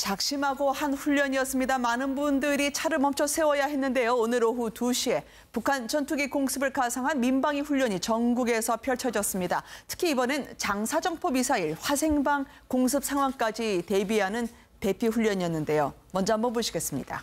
작심하고 한 훈련이었습니다. 많은 분들이 차를 멈춰 세워야 했는데요. 오늘 오후 2시에 북한 전투기 공습을 가상한 민방위 훈련이 전국에서 펼쳐졌습니다. 특히 이번엔 장사정포 미사일 화생방 공습 상황까지 대비하는 대피 훈련이었는데요. 먼저 한번 보시겠습니다.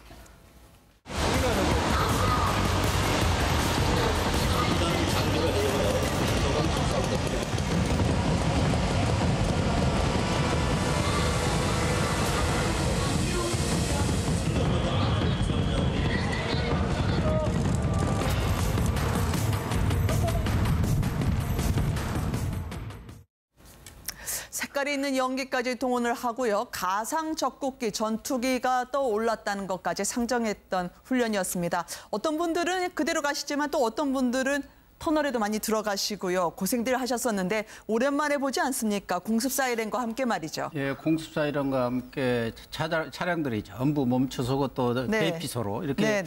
색깔이 있는 연기까지 동원을 하고요. 가상 적국기, 전투기가 떠올랐다는 것까지 상정했던 훈련이었습니다. 어떤 분들은 그대로 가시지만 또 어떤 분들은 터널에도 많이 들어가시고요. 고생들 하셨었는데 오랜만에 보지 않습니까? 공습 사이렌과 함께 말이죠. 예, 공습 사이렌과 함께 차량들이 전부 멈춰서고 또 대피소로 이렇게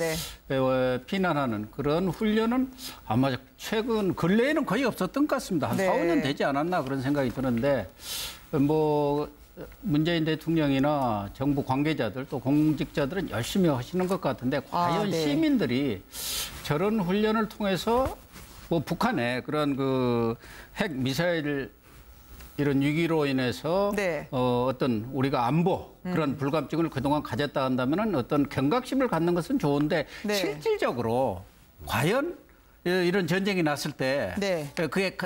피난하는 그런 훈련은 아마 최근 근래에는 거의 없었던 것 같습니다. 한 4, 5년 되지 않았나 그런 생각이 드는데 뭐 문재인 대통령이나 정부 관계자들 또 공직자들은 열심히 하시는 것 같은데 과연 시민들이 저런 훈련을 통해서 뭐 북한의 그런 그 핵 미사일 이런 위기로 인해서 어떤 우리가 안보 그런 불감증을 그동안 가졌다 한다면은 어떤 경각심을 갖는 것은 좋은데 실질적으로 과연 이런 전쟁이 났을 때 그게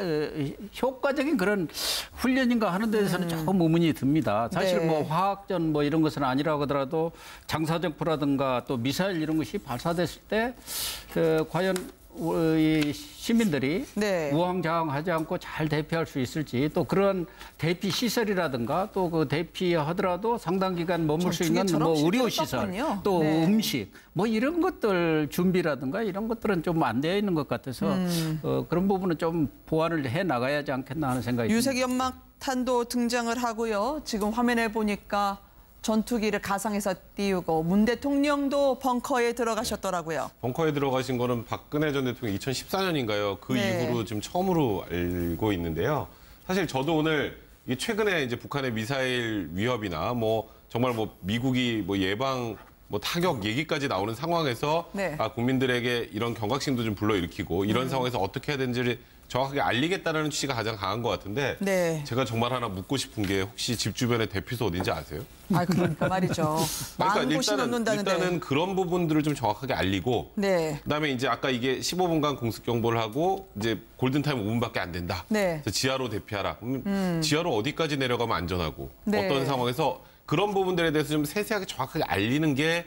효과적인 그런 훈련인가 하는 데에서는 조금 의문이 듭니다. 사실 뭐 화학전 뭐 이런 것은 아니라고 하더라도 장사정포라든가 또 미사일 이런 것이 발사됐을 때 과연 이 시민들이 우왕좌왕하지 않고 잘 대피할 수 있을지 또 그런 대피 시설이라든가 또 그 대피하더라도 상당 기간 머물 수 있는 뭐 의료 시설 또 음식 뭐 이런 것들 준비라든가 이런 것들은 좀 안 되어 있는 것 같아서 그런 부분은 좀 보완을 해 나가야 하지 않겠나 하는 생각이 듭니다. 유색 연막탄도 등장을 하고요. 지금 화면에 보니까 전투기를 가상에서 띄우고 문 대통령도 벙커에 들어가셨더라고요. 벙커에 들어가신 거는 박근혜 전 대통령 2014년인가요? 그 이후로 지금 처음으로 알고 있는데요. 사실 저도 오늘 최근에 이제 북한의 미사일 위협이나 뭐 정말 뭐 미국이 뭐 예방 뭐 타격 얘기까지 나오는 상황에서 국민들에게 이런 경각심도 좀 불러일으키고 이런 상황에서 어떻게 해야 되는지를 정확하게 알리겠다는 취지가 가장 강한 것 같은데 제가 정말 하나 묻고 싶은 게 혹시 집 주변에 대피소 어딘지 아세요? 아 그러니까 말이죠. 그러니까 일단은 그런 부분들을 좀 정확하게 알리고 그다음에 이제 아까 이게 15분간 공습 경보를 하고 이제 골든타임 5분밖에 안 된다. 그래서 지하로 대피하라. 지하로 어디까지 내려가면 안전하고 어떤 상황에서 그런 부분들에 대해서 좀 세세하게 정확하게 알리는 게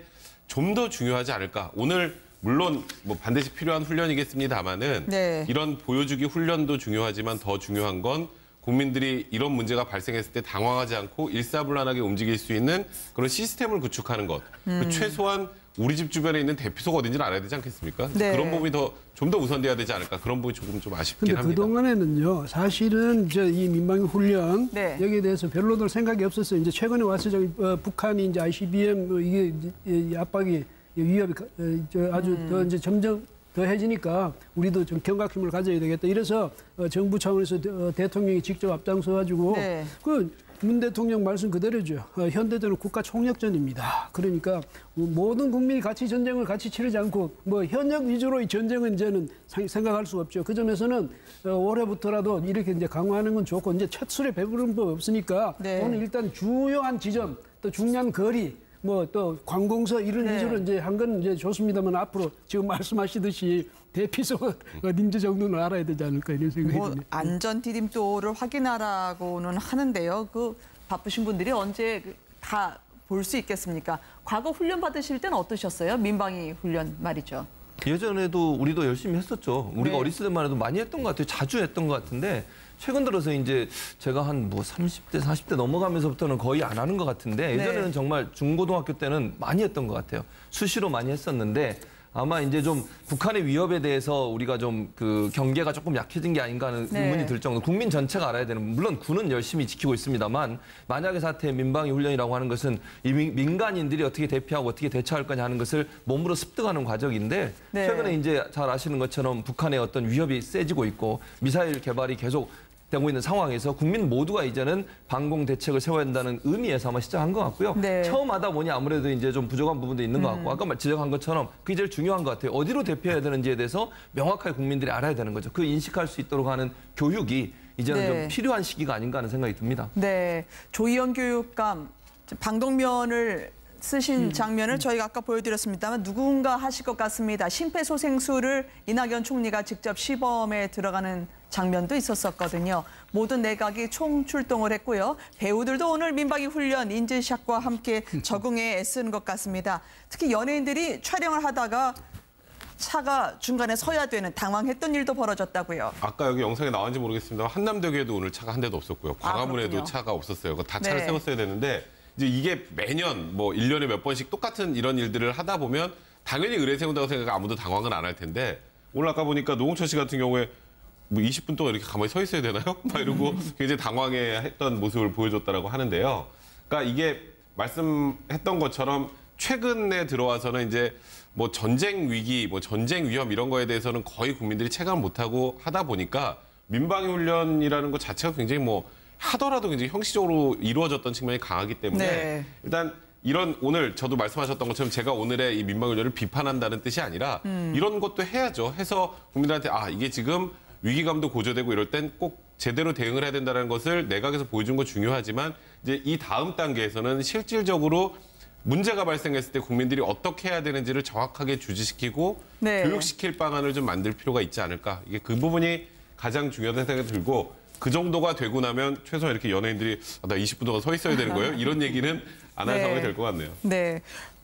좀 더 중요하지 않을까. 오늘 물론 뭐 반드시 필요한 훈련이겠습니다만은 이런 보여주기 훈련도 중요하지만 더 중요한 건 국민들이 이런 문제가 발생했을 때 당황하지 않고 일사불란하게 움직일 수 있는 그런 시스템을 구축하는 것. 최소한 우리 집 주변에 있는 대피소가 어딘지는 알아야 되지 않겠습니까? 그런 부분이 좀 더 우선돼야 되지 않을까. 그런 부분이 조금 좀 아쉽긴 합니다. 그동안에는요. 사실은 이 민방위 훈련 여기에 대해서 별로들 생각이 없었어요. 이제 최근에 와서 북한이 이제 ICBM 이게 압박이 위협이 아주 더 이제 점점 더해지니까 우리도 좀 경각심을 가져야 되겠다. 이래서 정부 차원에서 대통령이 직접 앞장서가지고 그 문 대통령 말씀 그대로죠. 현대전은 국가 총력전입니다. 그러니까 모든 국민이 같이 전쟁을 같이 치르지 않고 뭐 현역 위주로의 전쟁은 이제는 생각할 수 없죠. 그 점에서는 올해부터라도 이렇게 이제 강화하는 건 좋고 이제 첫 술에 배부른 법 없으니까 오늘 일단 주요한 지점 또 중요한 거리 뭐 또 관공서 이런 위주로 이제 한 건 이제 좋습니다만 앞으로 지금 말씀하시듯이 대피소가 어딘지 정도는 알아야 되지 않을까 이런 생각이 듭니다. 안전 디딤돌을 확인하라고는 하는데요. 그 바쁘신 분들이 언제 다 볼 수 있겠습니까? 과거 훈련 받으실 때는 어떠셨어요? 민방위 훈련 말이죠. 예전에도 우리도 열심히 했었죠. 우리가 어렸을 때만 해도 많이 했던 것 같아요. 자주 했던 것 같은데 최근 들어서 이제 제가 한 뭐 30대, 40대 넘어가면서부터는 거의 안 하는 것 같은데 예전에는 정말 중고등학교 때는 많이 했던 것 같아요. 수시로 많이 했었는데 아마 이제 좀 북한의 위협에 대해서 우리가 좀 그 경계가 조금 약해진 게 아닌가 하는 의문이 들 정도. 국민 전체가 알아야 되는. 물론 군은 열심히 지키고 있습니다만 만약의 사태의 민방위 훈련이라고 하는 것은 이 민간인들이 어떻게 대피하고 어떻게 대처할 거냐 하는 것을 몸으로 습득하는 과정인데 최근에 이제 잘 아시는 것처럼 북한의 어떤 위협이 세지고 있고 미사일 개발이 계속 되고 있는 상황에서 국민 모두가 이제는 방공 대책을 세워야 한다는 의미에서 아마 시작한 것 같고요. 네. 처음 하다 보니 아무래도 이제 좀 부족한 부분도 있는 것 같고 아까 지적한 것처럼 그게 제일 중요한 것 같아요. 어디로 대표해야 되는지에 대해서 명확하게 국민들이 알아야 되는 거죠. 그 인식할 수 있도록 하는 교육이 이제는 네. 좀 필요한 시기가 아닌가 하는 생각이 듭니다. 네, 조희연 교육감 방독면을 쓰신 장면을 저희가 아까 보여드렸습니다만 누군가 하실 것 같습니다. 심폐소생술을 이낙연 총리가 직접 시범에 들어가는 장면도 있었었거든요. 모든 내각이 총출동을 했고요. 배우들도 오늘 민방위 훈련 인증샷과 함께 적응에 애쓰는 것 같습니다. 특히 연예인들이 촬영을 하다가 차가 중간에 서야 되는 당황했던 일도 벌어졌다고요. 아까 여기 영상에 나왔는지 모르겠습니다만 한남대교에도 오늘 차가 한 대도 없었고요. 광화문에도 차가 없었어요. 다 차를 세웠어야 되는데 이제 이게 매년 뭐 1년에 몇 번씩 똑같은 이런 일들을 하다 보면 당연히 의뢰 세운다고 생각하면 아무도 당황은 안 할 텐데 오늘 아까 보니까 노홍철 씨 같은 경우에 뭐 20분 동안 이렇게 가만히 서 있어야 되나요? 막 이러고 굉장히 당황해했던 모습을 보여줬다라고 하는데요. 그러니까 이게 말씀했던 것처럼 최근에 들어와서는 이제 뭐 전쟁 위기, 뭐 전쟁 위험 이런 거에 대해서는 거의 국민들이 체감을 못하고 하다 보니까 민방위 훈련이라는 것 자체가 굉장히 뭐 하더라도 굉장히 형식적으로 이루어졌던 측면이 강하기 때문에 일단 이런 오늘 저도 말씀하셨던 것처럼 제가 오늘의 이 민방위 훈련을 비판한다는 뜻이 아니라 이런 것도 해야죠. 해서 국민들한테 이게 지금 위기감도 고조되고 이럴 땐 꼭 제대로 대응을 해야 된다는 것을 내각에서 보여준 건 중요하지만 이제 이 다음 단계에서는 실질적으로 문제가 발생했을 때 국민들이 어떻게 해야 되는지를 정확하게 주지시키고 교육시킬 방안을 좀 만들 필요가 있지 않을까. 이게 그 부분이 가장 중요하다는 생각이 들고 그 정도가 되고 나면 최소한 이렇게 연예인들이 나 20분 동안 서 있어야 되는 거예요? 이런 얘기는 안 할 상황이 될 것 같네요. 네.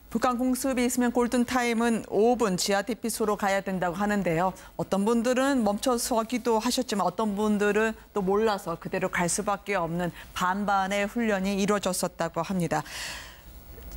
북한 공습이 있으면 골든타임은 5분 지하 대피소로 가야 된다고 하는데요. 어떤 분들은 멈춰서기도 하셨지만 어떤 분들은 또 몰라서 그대로 갈 수밖에 없는 반반의 훈련이 이루어졌었다고 합니다.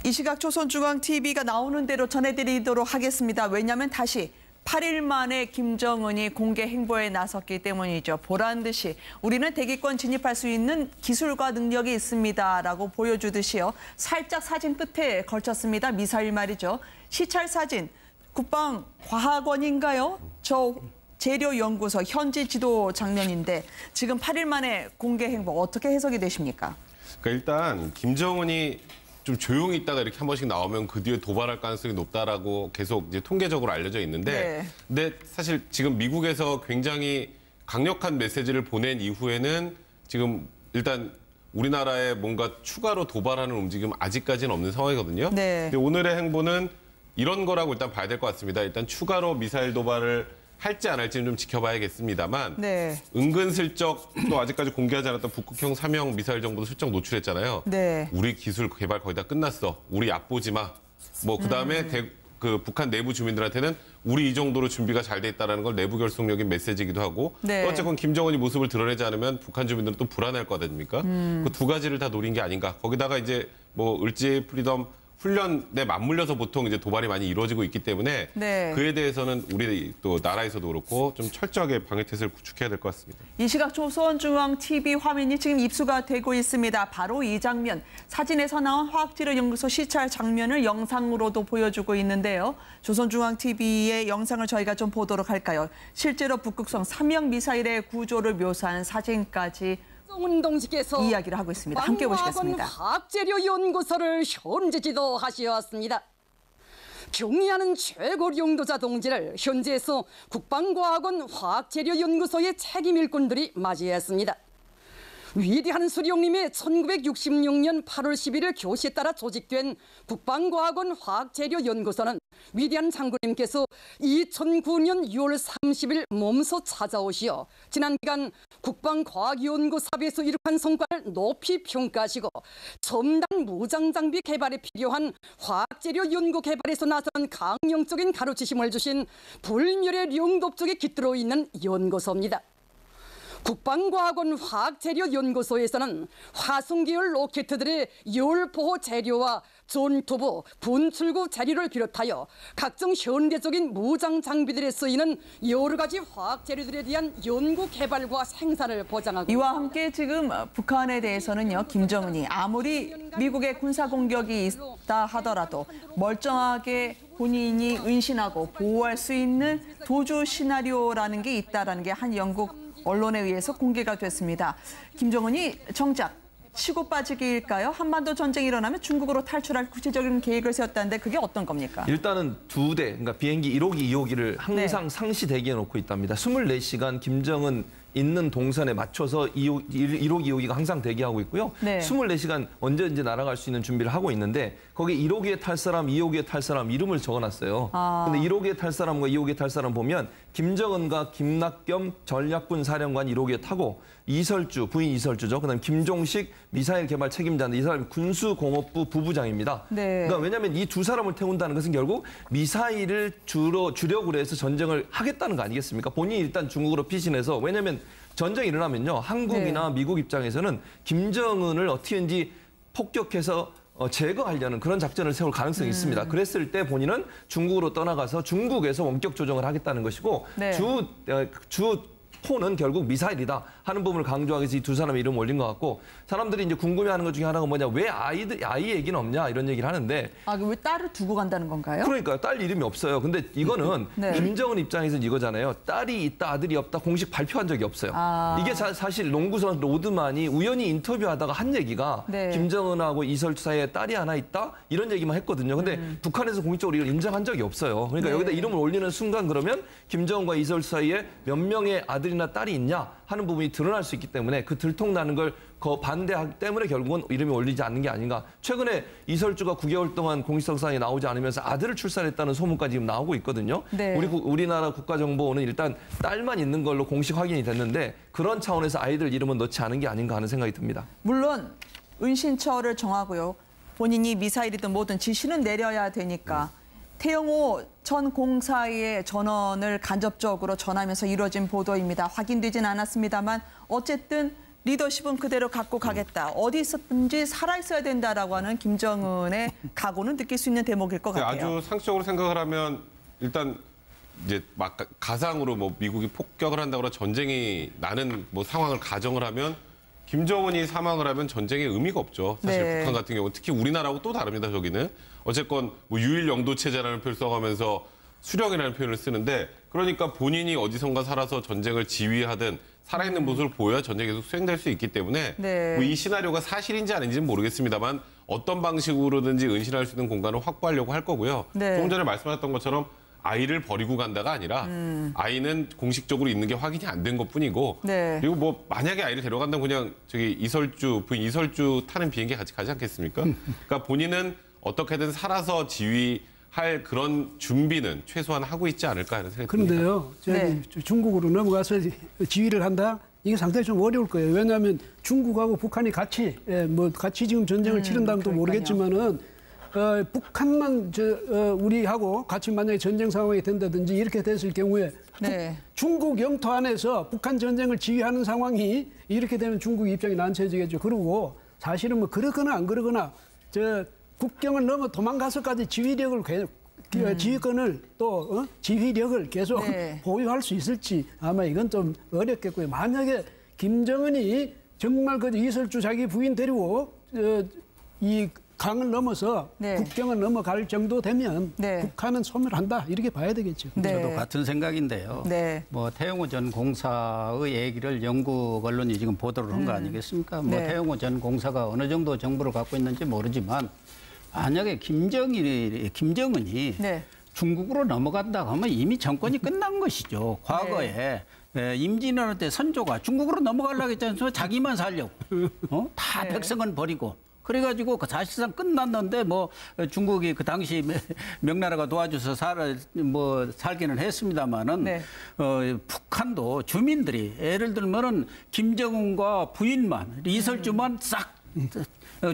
이 시각 조선중앙TV가 나오는 대로 전해드리도록 하겠습니다. 왜냐하면 다시 8일 만에 김정은이 공개 행보에 나섰기 때문이죠. 보란 듯이 우리는 대기권 진입할 수 있는 기술과 능력이 있습니다라고 보여주듯이요. 살짝 사진 끝에 걸쳤습니다. 미사일 말이죠. 시찰 사진, 국방과학원인가요? 저 재료연구소 현지 지도 장면인데 지금 8일 만에 공개 행보 어떻게 해석이 되십니까? 그러니까 일단 김정은이 좀 조용히 있다가 이렇게 한 번씩 나오면 그 뒤에 도발할 가능성이 높다라고 계속 이제 통계적으로 알려져 있는데 근데 사실 지금 미국에서 굉장히 강력한 메시지를 보낸 이후에는 지금 일단 우리나라에 뭔가 추가로 도발하는 움직임 아직까지는 없는 상황이거든요. 근데 오늘의 행보는 이런 거라고 일단 봐야 될 것 같습니다. 일단 추가로 미사일 도발을 할지 안 할지는 좀 지켜봐야겠습니다만 은근슬쩍 또 아직까지 공개하지 않았던 북극형 3형 미사일 정보도 슬쩍 노출했잖아요. 우리 기술 개발 거의 다 끝났어. 우리 얕보지 마. 뭐 그다음에 그 북한 내부 주민들한테는 우리 이 정도로 준비가 잘 돼 있다는 걸 내부 결속력인 메시지이기도 하고 또 어쨌건 김정은이 모습을 드러내지 않으면 북한 주민들은 또 불안할 거 아닙니까? 그 두 가지를 다 노린 게 아닌가. 거기다가 이제 뭐 을지 프리덤 훈련에 맞물려서 보통 이제 도발이 많이 이루어지고 있기 때문에 그에 대해서는 우리 또 나라에서도 그렇고 좀 철저하게 방해태세를 구축해야 될 것 같습니다. 이 시각 조선중앙TV 화면이 지금 입수가 되고 있습니다. 바로 이 장면, 사진에서 나온 화학재료연구소 시찰 장면을 영상으로도 보여주고 있는데요. 조선중앙TV의 영상을 저희가 좀 보도록 할까요? 실제로 북극성 3형 미사일의 구조를 묘사한 사진까지 운동식에서 이야기를 하고 있습니다. 함께 보시겠습니다. 화학재료연구소를 현재 지도하셨습니다. 경의하는 최고 용도자 동지를 현지에서 국방과학원 화학재료연구소의 책임 일꾼들이 맞이했습니다. 위대한 수령님의 1966년 8월 11일 교시에 따라 조직된 국방과학원 화학재료연구소는 위대한 장군님께서 2009년 6월 30일 몸소 찾아오시어 지난 기간 국방과학연구사업에서 이룩한 성과를 높이 평가하시고 첨단 무장장비 개발에 필요한 화학재료 연구 개발에서 나선 강령적인 가르치심을 주신 불멸의 영독적에 깃들어 있는 연구소입니다. 국방과학원 화학재료연구소에서는 화성계열 로켓들의 열보호 재료와 전투부, 분출구 재료를 비롯하여 각종 현대적인 무장 장비들에 쓰이는 여러 가지 화학재료들에 대한 연구 개발과 생산을 보장하고 이와 함께 지금 북한에 대해서는요, 김정은이 아무리 미국의 군사 공격이 있다 하더라도 멀쩡하게 본인이 은신하고 보호할 수 있는 도주 시나리오라는 게 있다라는 게 한 영국 언론에 의해서 공개가 됐습니다. 김정은이 정작 치고 빠지기일까요? 한반도 전쟁이 일어나면 중국으로 탈출할 구체적인 계획을 세웠다는데 그게 어떤 겁니까? 일단은 2대, 그러니까 비행기 1호기, 2호기를 항상 상시 대기해 놓고 있답니다. 24시간 김정은 있는 동선에 맞춰서 1호기, 2호기가 항상 대기하고 있고요. 24시간 언제든지 날아갈 수 있는 준비를 하고 있는데 거기 1호기에 탈 사람, 2호기에 탈 사람 이름을 적어놨어요. 근데 1호기에 탈 사람과 2호기에 탈 사람 보면 김정은과 김낙겸 전략군 사령관 1호기에 타고 이설주, 부인 이설주죠. 그다음 김종식 미사일 개발 책임자인데 이 사람이 군수공업부 부부장입니다. 그러니까 왜냐하면 이 두 사람을 태운다는 것은 결국 미사일을 주력으로 해서 전쟁을 하겠다는 거 아니겠습니까? 본인이 일단 중국으로 피신해서 왜냐하면 전쟁이 일어나면요. 한국이나 미국 입장에서는 김정은을 어떻게든지 폭격해서 제거하려는 그런 작전을 세울 가능성이 있습니다. 그랬을 때 본인은 중국으로 떠나가서 중국에서 원격 조정을 하겠다는 것이고 주 포는 결국 미사일이다 하는 부분을 강조하기 위해서 이 두 사람의 이름을 올린 것 같고 사람들이 이제 궁금해하는 것 중에 하나가 뭐냐 왜 아이 얘기는 없냐 이런 얘기를 하는데 왜 딸을 두고 간다는 건가요? 그러니까요. 딸 이름이 없어요. 근데 이거는 김정은 입장에서는 이거잖아요. 딸이 있다 아들이 없다 공식 발표한 적이 없어요. 이게 사실 농구선 로드만이 우연히 인터뷰하다가 한 얘기가 김정은하고 이설주 사이에 딸이 하나 있다 이런 얘기만 했거든요. 근데 북한에서 공식적으로 이걸 인정한 적이 없어요. 그러니까 여기다 이름을 올리는 순간 그러면 김정은과 이설주 사이에 몇 명의 아들이나 딸이 있냐 하는 부분이 드러날 수 있기 때문에 그 들통나는 걸 반대하기 때문에 결국은 이름이 올리지 않는 게 아닌가. 최근에 이설주가 9개월 동안 공식석상에 나오지 않으면서 아들을 출산했다는 소문까지 지금 나오고 있거든요. 우리나라 국가정보원은 일단 딸만 있는 걸로 공식 확인이 됐는데 그런 차원에서 아이들 이름은 넣지 않은 게 아닌가 하는 생각이 듭니다. 물론 은신처를 정하고요. 본인이 미사일이든 뭐든 지시는 내려야 되니까. 태영호 전 공사의 전원을 간접적으로 전하면서 이루어진 보도입니다. 확인되진 않았습니다만 어쨌든 리더십은 그대로 갖고 가겠다. 어디 있었든지 살아있어야 된다라고 하는 김정은의 각오는 느낄 수 있는 대목일 것 같아요. 아주 상식적으로 생각을 하면 일단 이제 막 가상으로 뭐 미국이 폭격을 한다거나 전쟁이 나는 뭐 상황을 가정을 하면 김정은이 사망을 하면 전쟁에 의미가 없죠. 사실 북한 같은 경우는 특히 우리나라하고 또 다릅니다. 저기는 어쨌건 뭐 유일 영도 체제라는 표현을 써가면서 수령이라는 표현을 쓰는데 그러니까 본인이 어디선가 살아서 전쟁을 지휘하든 살아있는 모습을 보여야 전쟁이 계속 수행될 수 있기 때문에 뭐 이 시나리오가 사실인지 아닌지는 모르겠습니다만 어떤 방식으로든지 은신할 수 있는 공간을 확보하려고 할 거고요. 조금 전에 말씀하셨던 것처럼 아이를 버리고 간다가 아니라 아이는 공식적으로 있는 게 확인이 안 된 것뿐이고 그리고 뭐 만약에 아이를 데려간다면 그냥 저기 이설주 부인 이설주 타는 비행기에 같이 가지 않겠습니까? 그러니까 본인은 어떻게든 살아서 지휘할 그런 준비는 최소한 하고 있지 않을까 하는 생각이 듭니다. 그런데요. 중국으로 넘어가서 지휘를 한다? 이게 상당히 좀 어려울 거예요. 왜냐하면 중국하고 북한이 같이 지금 전쟁을 치른다면 또 모르겠지만은 북한만 우리하고 같이 만약에 전쟁 상황이 된다든지 이렇게 됐을 경우에 중국 영토 안에서 북한 전쟁을 지휘하는 상황이 이렇게 되면 중국 입장이 난처해지겠죠. 그리고 사실은 뭐 그러거나 안 그러거나 국경을 넘어 도망가서까지 지휘권을 또 지휘력을 계속 보유할 수 있을지 아마 이건 좀 어렵겠고요. 만약에 김정은이 정말 그 이설주 자기 부인 데리고 이 강을 넘어서 국경을 넘어갈 정도 되면 북한은 소멸한다 이렇게 봐야 되겠죠. 저도 같은 생각인데요. 뭐 태영호 전 공사의 얘기를 영국 언론이 지금 보도를 한 거 아니겠습니까? 뭐 태영호 전 공사가 어느 정도 정보를 갖고 있는지 모르지만 만약에 김정은이 중국으로 넘어간다고 하면 이미 정권이 끝난 것이죠. 과거에 임진왜란 때 선조가 중국으로 넘어가려고 했지 않습니까? 자기만 살려고. 다 백성은 버리고. 그래가지고 사실상 끝났는데 뭐 중국이 그 당시 명나라가 도와줘서 살기는 했습니다만은 북한도 주민들이 예를 들면은 김정은과 부인만 이설주만 싹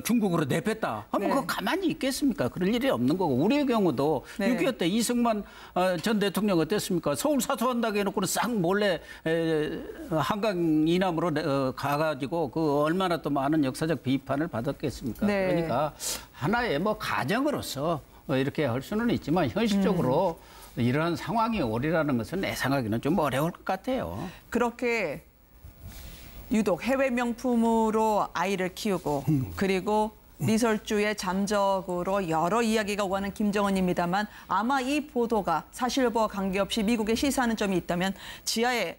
중국으로 내뺐다 하면 그거 가만히 있겠습니까? 그럴 일이 없는 거고 우리의 경우도 6.25 때 이승만 전 대통령 어땠습니까? 서울 사수한다고 해놓고는 싹 몰래 한강 이남으로 가가지고 그 얼마나 또 많은 역사적 비판을 받았겠습니까? 그러니까 하나의 뭐 가정으로서 이렇게 할 수는 있지만 현실적으로 이러한 상황이 오리라는 것은 예상하기는 좀 어려울 것 같아요. 그렇게 유독 해외 명품으로 아이를 키우고 그리고 리설주의 잠적으로 여러 이야기가 오가는 김정은입니다만 아마 이 보도가 사실과 관계없이 미국에 시사하는 점이 있다면 지하에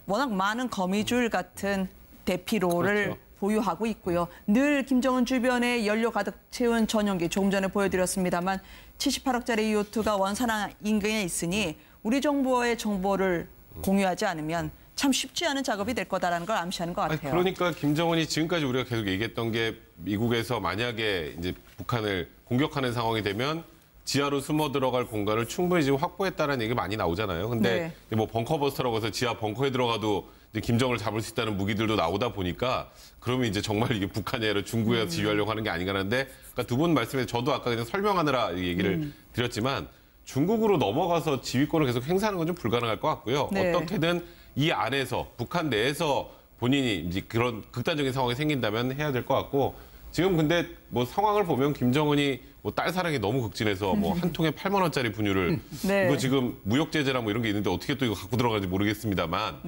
워낙 많은 거미줄 같은 대피로를 보유하고 있고요. 늘 김정은 주변에 연료 가득 채운 전용기 조금 전에 보여드렸습니다만 78억짜리 요트가 원산항 인근에 있으니 우리 정부와의 정보를 공유하지 않으면 참 쉽지 않은 작업이 될 거다라는 걸 암시하는 것 같아요. 그러니까 김정은이 지금까지 우리가 계속 얘기했던 게 미국에서 만약에 이제 북한을 공격하는 상황이 되면 지하로 숨어 들어갈 공간을 충분히 지금 확보했다는 얘기가 많이 나오잖아요. 근데 뭐 벙커버스터라고 해서 지하 벙커에 들어가도 이제 김정은을 잡을 수 있다는 무기들도 나오다 보니까 그러면 이제 정말 이게 북한이 아니라 중국에 지휘하려고 하는 게 아닌가 하는데 그러니까 두 분 말씀에 저도 아까 그냥 설명하느라 얘기를 드렸지만 중국으로 넘어가서 지휘권을 계속 행사하는 건 좀 불가능할 것 같고요. 어떻게든 이 안에서 북한 내에서 본인이 이제 그런 극단적인 상황이 생긴다면 해야 될 것 같고 지금 근데 뭐 상황을 보면 김정은이 뭐 딸 사랑이 너무 극진해서 뭐 한 통에 8만 원짜리 분유를 이거 지금 무역 제재랑 뭐 이런 게 있는데 어떻게 또 이거 갖고 들어가는지 모르겠습니다만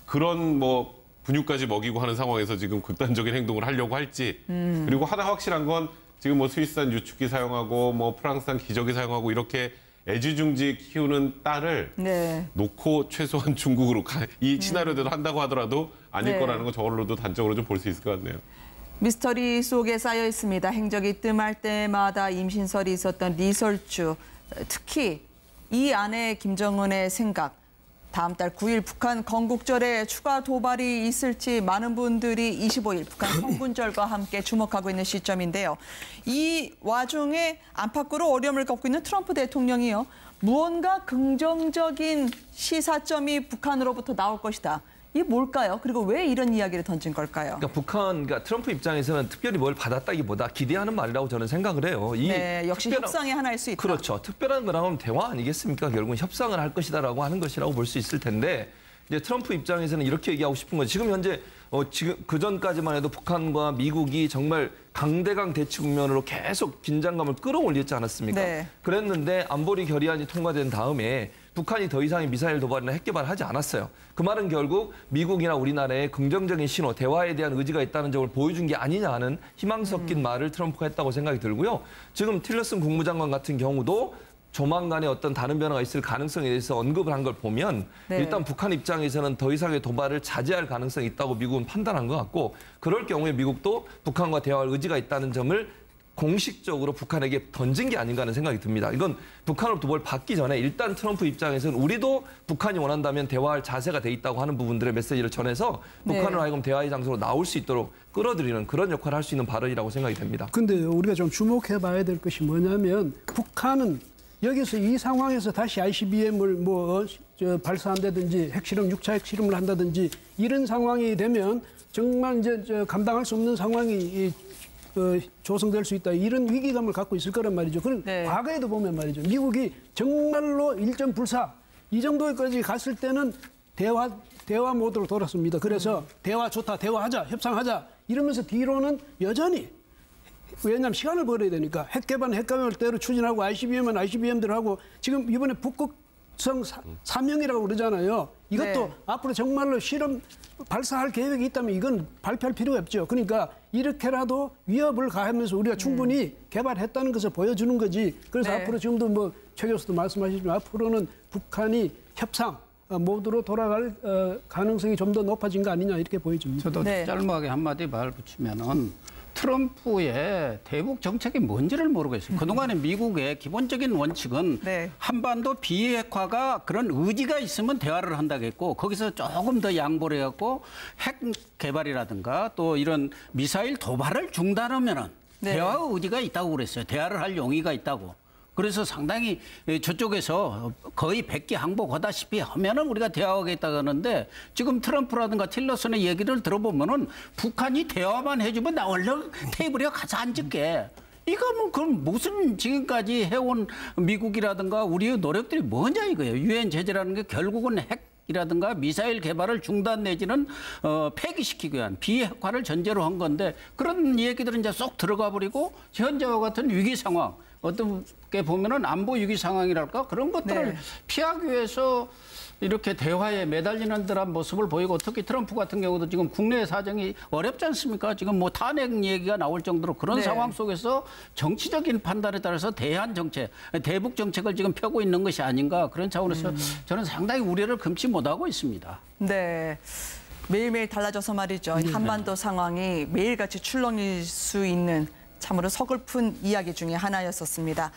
그런 뭐 분유까지 먹이고 하는 상황에서 지금 극단적인 행동을 하려고 할지 그리고 하나 확실한 건 지금 뭐 스위스산 유축기 사용하고 뭐 프랑스산 기저귀 사용하고 이렇게 애지중지 키우는 딸을 놓고 최소한 중국으로 이 시나리오대로 한다고 하더라도 아닐 거라는 거 저걸로도 단적으로 좀 볼 수 있을 것 같네요. 미스터리 속에 쌓여 있습니다. 행적이 뜸할 때마다 임신설이 있었던 리설주. 특히 이 안에 김정은의 생각. 다음 달 9일 북한 건국절에 추가 도발이 있을지 많은 분들이 25일 북한 성군절과 함께 주목하고 있는 시점인데요. 이 와중에 안팎으로 어려움을 겪고 있는 트럼프 대통령이요. 무언가 긍정적인 시사점이 북한으로부터 나올 것이다. 이게 뭘까요? 그리고 왜 이런 이야기를 던진 걸까요? 그러니까 트럼프 입장에서는 특별히 뭘 받았다기보다 기대하는 말이라고 저는 생각을 해요. 역시 협상의 하나일 수 있다. 그렇죠. 특별한 거라면 대화 아니겠습니까? 결국은 협상을 할 것이다라고 하는 것이라고 볼 수 있을 텐데 이제 트럼프 입장에서는 이렇게 얘기하고 싶은 건 지금 현재 지금 그 전까지만 해도 북한과 미국이 정말 강대강 대치 국면으로 계속 긴장감을 끌어올렸지 않았습니까? 그랬는데 안보리 결의안이 통과된 다음에 북한이 더 이상의 미사일 도발이나 핵 개발을 하지 않았어요. 그 말은 결국 미국이나 우리나라의 긍정적인 신호, 대화에 대한 의지가 있다는 점을 보여준 게 아니냐 하는 희망 섞인 말을 트럼프가 했다고 생각이 들고요. 지금 틸러슨 국무장관 같은 경우도 조만간에 어떤 다른 변화가 있을 가능성에 대해서 언급을 한 걸 보면 일단 북한 입장에서는 더 이상의 도발을 자제할 가능성이 있다고 미국은 판단한 것 같고 그럴 경우에 미국도 북한과 대화할 의지가 있다는 점을 공식적으로 북한에게 던진 게 아닌가 하는 생각이 듭니다. 이건 북한으로부터 뭘 받기 전에 일단 트럼프 입장에서는 우리도 북한이 원한다면 대화할 자세가 돼 있다고 하는 부분들의 메시지를 전해서 북한을 하여금 대화의 장소로 나올 수 있도록 끌어들이는 그런 역할을 할 수 있는 발언이라고 생각이 됩니다. 근데 우리가 좀 주목해 봐야 될 것이 뭐냐면 북한은 여기서 이 상황에서 다시 ICBM을 발사한다든지 핵실험, 6차 핵실험을 한다든지 이런 상황이 되면 정말 이제 감당할 수 없는 상황이 조성될 수 있다. 이런 위기감을 갖고 있을 거란 말이죠. 그럼 과거에도 보면 말이죠. 미국이 정말로 일점 불사 이 정도까지 갔을 때는 대화 모드로 돌았습니다. 그래서 대화 좋다, 대화하자, 협상하자 이러면서 뒤로는 여전히 왜냐하면 시간을 벌어야 되니까 핵 개발대로 추진하고 ICBM은 ICBM대로 하고 지금 이번에 북극성 3형이라고 그러잖아요. 이것도 앞으로 정말로 실험 발사할 계획이 있다면 이건 발표할 필요가 없죠. 그러니까 이렇게라도 위협을 가하면서 우리가 충분히 개발했다는 것을 보여주는 거지. 그래서 앞으로 지금도 뭐 최 교수도 말씀하시지만 앞으로는 북한이 협상 모드로 돌아갈 가능성이 좀 더 높아진 거 아니냐 이렇게 보여집니다. 저도 짧게 한마디 말 붙이면은 트럼프의 대북 정책이 뭔지를 모르겠어요. 그동안에 미국의 기본적인 원칙은 한반도 비핵화가 그런 의지가 있으면 대화를 한다겠고 거기서 조금 더 양보를 해갖고 핵 개발이라든가 또 이런 미사일 도발을 중단하면은 대화 의지가 있다고 그랬어요. 대화를 할 용의가 있다고. 그래서 상당히 저쪽에서 거의 백기 항복하다시피 하면은 우리가 대화하겠다고 하는데 지금 트럼프라든가 틸러슨의 얘기를 들어보면은 북한이 대화만 해주면 나 얼른 테이블에 가서 앉을게. 이거 뭐 그럼 무슨 지금까지 해온 미국이라든가 우리의 노력들이 뭐냐 이거예요. 유엔 제재라는 게 결국은 핵이라든가 미사일 개발을 중단 내지는 폐기시키기 위한 비핵화를 전제로 한 건데 그런 얘기들은 이제 쏙 들어가 버리고 현재와 같은 위기 상황. 어떻게 보면은 안보 위기 상황이랄까 그런 것들을 피하기 위해서 이렇게 대화에 매달리는 듯한 모습을 보이고 특히 트럼프 같은 경우도 지금 국내 사정이 어렵지 않습니까? 지금 뭐 탄핵 얘기가 나올 정도로 그런 상황 속에서 정치적인 판단에 따라서 대한 정책, 대북 정책을 지금 펴고 있는 것이 아닌가 그런 차원에서 저는 상당히 우려를 금치 못하고 있습니다. 네. 매일매일 달라져서 말이죠. 한반도 상황이 매일같이 출렁일 수 있는 참으로 서글픈 이야기 중에 하나였었습니다.